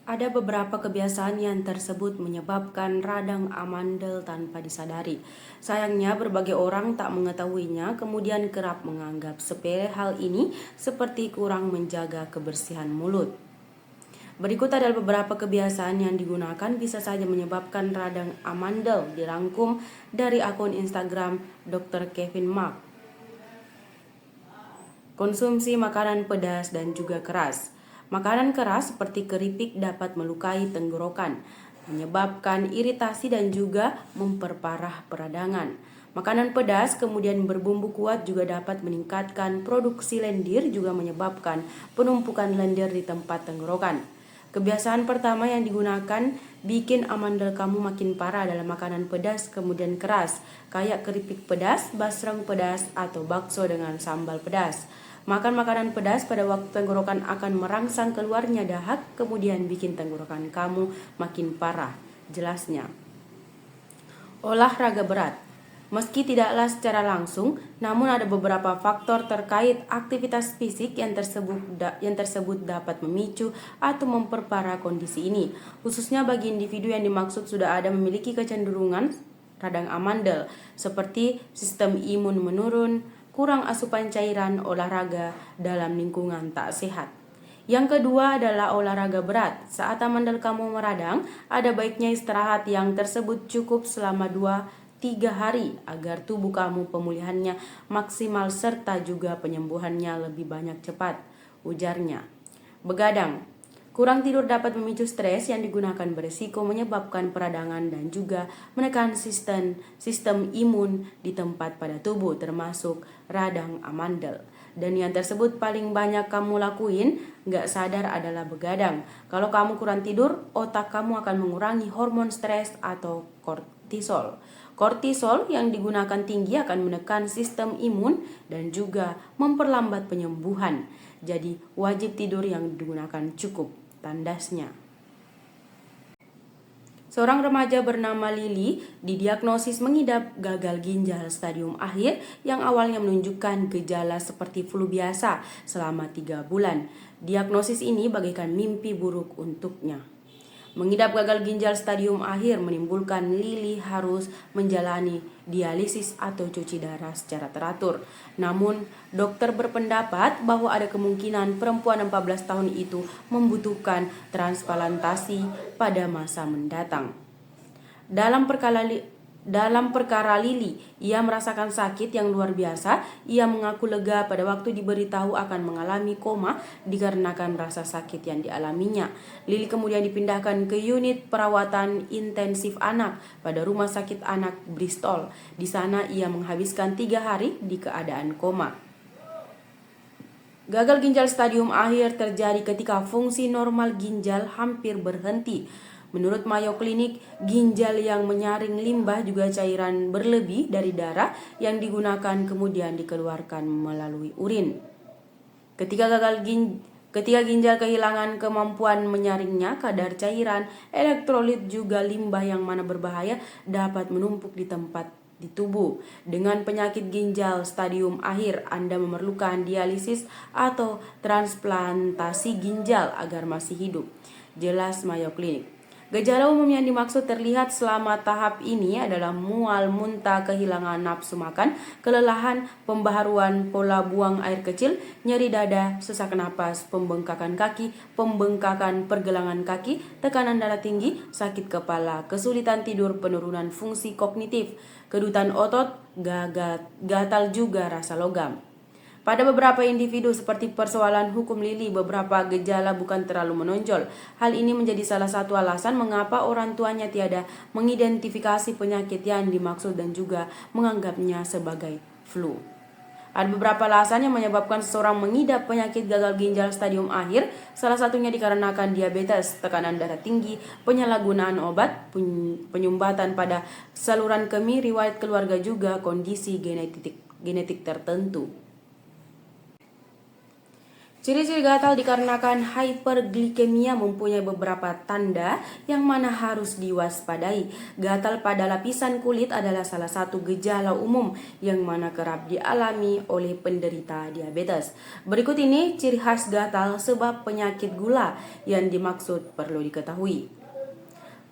Ada beberapa kebiasaan yang tersebut menyebabkan radang amandel tanpa disadari. Sayangnya berbagai orang tak mengetahuinya, kemudian kerap menganggap sepele hal ini seperti kurang menjaga kebersihan mulut. Berikut adalah beberapa kebiasaan yang digunakan bisa saja menyebabkan radang amandel, dirangkum dari akun Instagram Dr. Kevin Mark. Konsumsi makanan pedas dan juga keras. Makanan keras seperti keripik dapat melukai tenggorokan, menyebabkan iritasi dan juga memperparah peradangan. Makanan pedas kemudian berbumbu kuat juga dapat meningkatkan produksi lendir, juga menyebabkan penumpukan lendir di tempat tenggorokan. Kebiasaan pertama yang digunakan bikin amandel kamu makin parah adalah makanan pedas kemudian keras, kayak keripik pedas, basreng pedas, atau bakso dengan sambal pedas. Makan makanan pedas pada waktu tenggorokan akan merangsang keluarnya dahak, kemudian bikin tenggorokan kamu makin parah. Jelasnya, olahraga berat. Meski tidaklah secara langsung, namun ada beberapa faktor terkait aktivitas fisik yang tersebut dapat memicu atau memperparah kondisi ini. Khususnya bagi individu yang dimaksud sudah ada memiliki kecenderungan radang amandel, seperti sistem imun menurun, kurang asupan cairan, olahraga dalam lingkungan tak sehat. Yang kedua adalah olahraga berat. Saat amandel kamu meradang, ada baiknya istirahat yang tersebut cukup selama 2-3 hari agar tubuh kamu pemulihannya maksimal serta juga penyembuhannya lebih banyak cepat, ujarnya. Begadang. Kurang tidur dapat memicu stres yang digunakan beresiko menyebabkan peradangan dan juga menekan sistem imun di tempat pada tubuh, termasuk radang amandel. Dan yang tersebut paling banyak kamu lakuin gak sadar adalah begadang. Kalau kamu kurang tidur, otak kamu akan mengurangi hormon stres atau kortisol. Kortisol yang digunakan tinggi akan menekan sistem imun dan juga memperlambat penyembuhan. Jadi wajib tidur yang digunakan cukup. Tandasnya, seorang remaja bernama Lily didiagnosis mengidap gagal ginjal stadium akhir yang awalnya menunjukkan gejala seperti flu biasa selama 3 bulan. Diagnosis ini bagaikan mimpi buruk untuknya. Mengidap gagal ginjal stadium akhir menimbulkan Lily harus menjalani dialisis atau cuci darah secara teratur. Namun, dokter berpendapat bahwa ada kemungkinan perempuan 14 tahun itu membutuhkan transplantasi pada masa mendatang. Dalam perkara Lily, ia merasakan sakit yang luar biasa. Ia mengaku lega pada waktu diberitahu akan mengalami koma dikarenakan rasa sakit yang dialaminya. Lily kemudian dipindahkan ke unit perawatan intensif anak pada Rumah Sakit Anak Bristol. Di sana ia menghabiskan 3 hari di keadaan koma. Gagal ginjal stadium akhir terjadi ketika fungsi normal ginjal hampir berhenti. Menurut Mayo Clinic, ginjal yang menyaring limbah juga cairan berlebih dari darah yang digunakan kemudian dikeluarkan melalui urin. Ketika ginjal kehilangan kemampuan menyaringnya, kadar cairan, elektrolit juga limbah yang mana berbahaya dapat menumpuk di tempat di tubuh. Dengan penyakit ginjal stadium akhir, Anda memerlukan dialisis atau transplantasi ginjal agar masih hidup. Jelas Mayo Clinic. Gejala umum yang dimaksud terlihat selama tahap ini adalah mual, muntah, kehilangan nafsu makan, kelelahan, pembaharuan pola buang air kecil, nyeri dada, sesak napas, pembengkakan kaki, pembengkakan pergelangan kaki, tekanan darah tinggi, sakit kepala, kesulitan tidur, penurunan fungsi kognitif, kedutan otot, gatal juga rasa logam. Pada beberapa individu seperti persoalan hukum Lily, beberapa gejala bukan terlalu menonjol. Hal ini menjadi salah satu alasan mengapa orang tuanya tiada mengidentifikasi penyakit yang dimaksud dan juga menganggapnya sebagai flu. Ada beberapa alasan yang menyebabkan seseorang mengidap penyakit gagal ginjal stadium akhir. Salah satunya dikarenakan diabetes, tekanan darah tinggi, penyalahgunaan obat, penyumbatan pada saluran kemih, riwayat keluarga juga kondisi genetik tertentu. Ciri-ciri gatal dikarenakan hyperglikemia mempunyai beberapa tanda yang mana harus diwaspadai. Gatal pada lapisan kulit adalah salah satu gejala umum yang mana kerap dialami oleh penderita diabetes. Berikut ini ciri khas gatal sebab penyakit gula yang dimaksud perlu diketahui.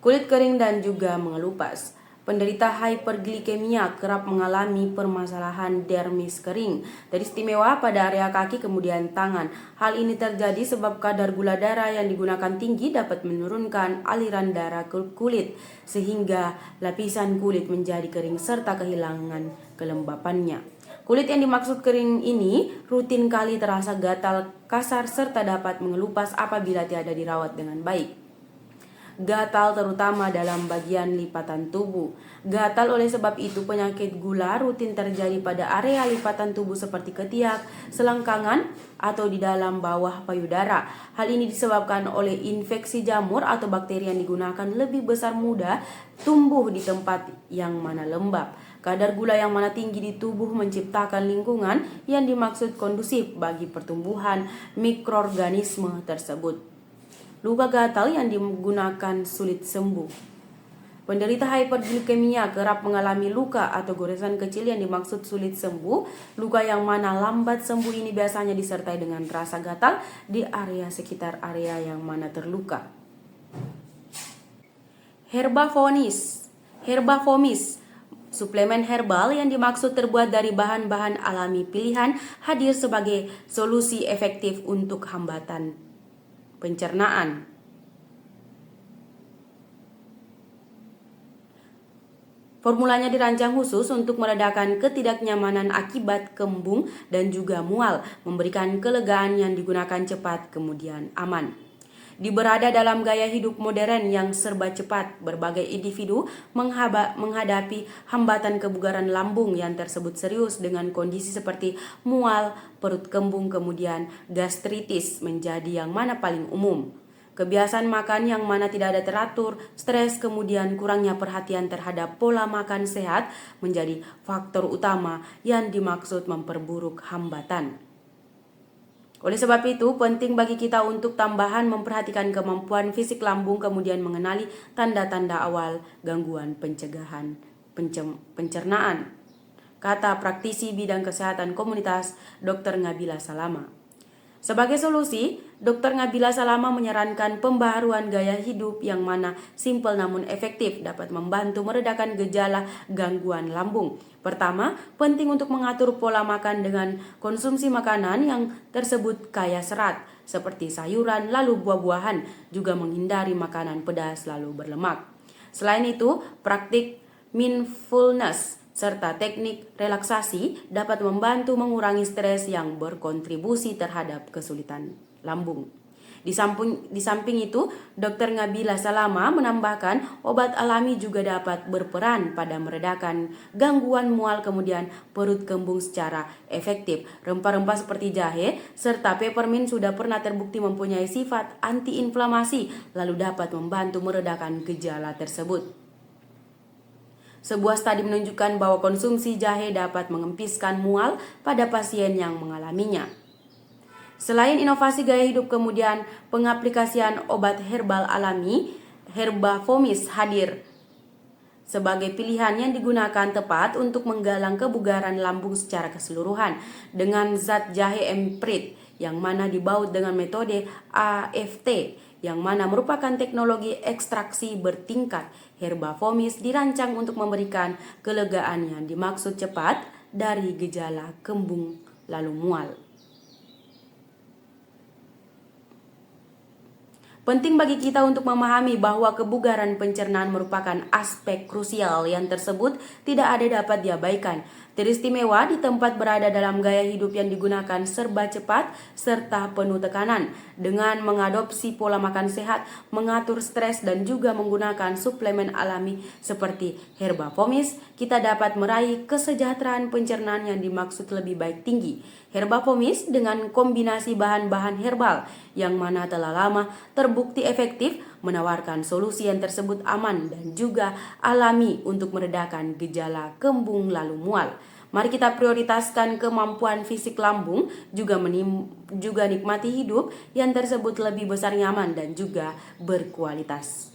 Kulit kering dan juga mengelupas. Penderita hyperglikemia kerap mengalami permasalahan dermis kering, teristimewa pada area kaki kemudian tangan. Hal ini terjadi sebab kadar gula darah yang digunakan tinggi dapat menurunkan aliran darah ke kulit, sehingga lapisan kulit menjadi kering serta kehilangan kelembapannya. Kulit yang dimaksud kering ini rutin kali terasa gatal kasar serta dapat mengelupas apabila tiada dirawat dengan baik. Gatal terutama dalam bagian lipatan tubuh. Gatal oleh sebab itu penyakit gula rutin terjadi pada area lipatan tubuh seperti ketiak, selangkangan, atau di dalam bawah payudara. Hal ini disebabkan oleh infeksi jamur atau bakteri yang digunakan lebih besar mudah tumbuh di tempat yang mana lembab. Kadar gula yang mana tinggi di tubuh menciptakan lingkungan yang dimaksud kondusif bagi pertumbuhan mikroorganisme tersebut. Luka gatal yang digunakan sulit sembuh. Penderita hyperglikemia kerap mengalami luka atau goresan kecil yang dimaksud sulit sembuh. Luka yang mana lambat sembuh ini biasanya disertai dengan rasa gatal di area sekitar area yang mana terluka. Herbafonis. Suplemen herbal yang dimaksud terbuat dari bahan-bahan alami pilihan hadir sebagai solusi efektif untuk hambatan pencernaan. Formulanya dirancang khusus untuk meredakan ketidaknyamanan akibat kembung dan juga mual, memberikan kelegaan yang digunakan cepat kemudian aman. Berada dalam gaya hidup modern yang serba cepat, berbagai individu menghadapi hambatan kebugaran lambung yang tersebut serius dengan kondisi seperti mual, perut kembung, kemudian gastritis menjadi yang mana paling umum. Kebiasaan makan yang mana tidak ada teratur, stres, kemudian kurangnya perhatian terhadap pola makan sehat menjadi faktor utama yang dimaksud memperburuk hambatan. Oleh sebab itu, penting bagi kita untuk tambahan memperhatikan kemampuan fisik lambung kemudian mengenali tanda-tanda awal gangguan pencernaan. Kata praktisi bidang kesehatan komunitas Dr. Ngabila Salama. Sebagai solusi, Dr. Ngabila Salama menyarankan pembaharuan gaya hidup yang mana simpel namun efektif dapat membantu meredakan gejala gangguan lambung. Pertama, penting untuk mengatur pola makan dengan konsumsi makanan yang tersebut kaya serat, seperti sayuran lalu buah-buahan, juga menghindari makanan pedas lalu berlemak. Selain itu, praktik mindfulness serta teknik relaksasi dapat membantu mengurangi stres yang berkontribusi terhadap kesulitan lambung. Di samping itu, Dr. Ngabila Salama menambahkan obat alami juga dapat berperan pada meredakan gangguan mual kemudian perut kembung secara efektif. Rempah-rempah seperti jahe serta peppermint sudah pernah terbukti mempunyai sifat antiinflamasi lalu dapat membantu meredakan gejala tersebut. Sebuah studi menunjukkan bahwa konsumsi jahe dapat mengempiskan mual pada pasien yang mengalaminya. Selain inovasi gaya hidup kemudian pengaplikasian obat herbal alami, Herbafomis hadir sebagai pilihan yang digunakan tepat untuk menggalang kebugaran lambung secara keseluruhan dengan zat jahe emprit yang mana dibaut dengan metode AFT yang mana merupakan teknologi ekstraksi bertingkat. Herbafomis dirancang untuk memberikan kelegaan yang dimaksud cepat dari gejala kembung lalu mual. Penting bagi kita untuk memahami bahwa kebugaran pencernaan merupakan aspek krusial yang tersebut tidak ada dapat diabaikan. Teristimewa di tempat berada dalam gaya hidup yang digunakan serba cepat serta penuh tekanan. Dengan mengadopsi pola makan sehat, mengatur stres dan juga menggunakan suplemen alami seperti Herbafomis, kita dapat meraih kesejahteraan pencernaan yang dimaksud lebih baik tinggi. Herbafomis dengan kombinasi bahan-bahan herbal yang mana telah lama terbukti efektif menawarkan solusi yang tersebut aman dan juga alami untuk meredakan gejala kembung lalu mual. Mari kita prioritaskan kemampuan fisik lambung, juga nikmati hidup yang tersebut lebih besar, nyaman, dan juga berkualitas.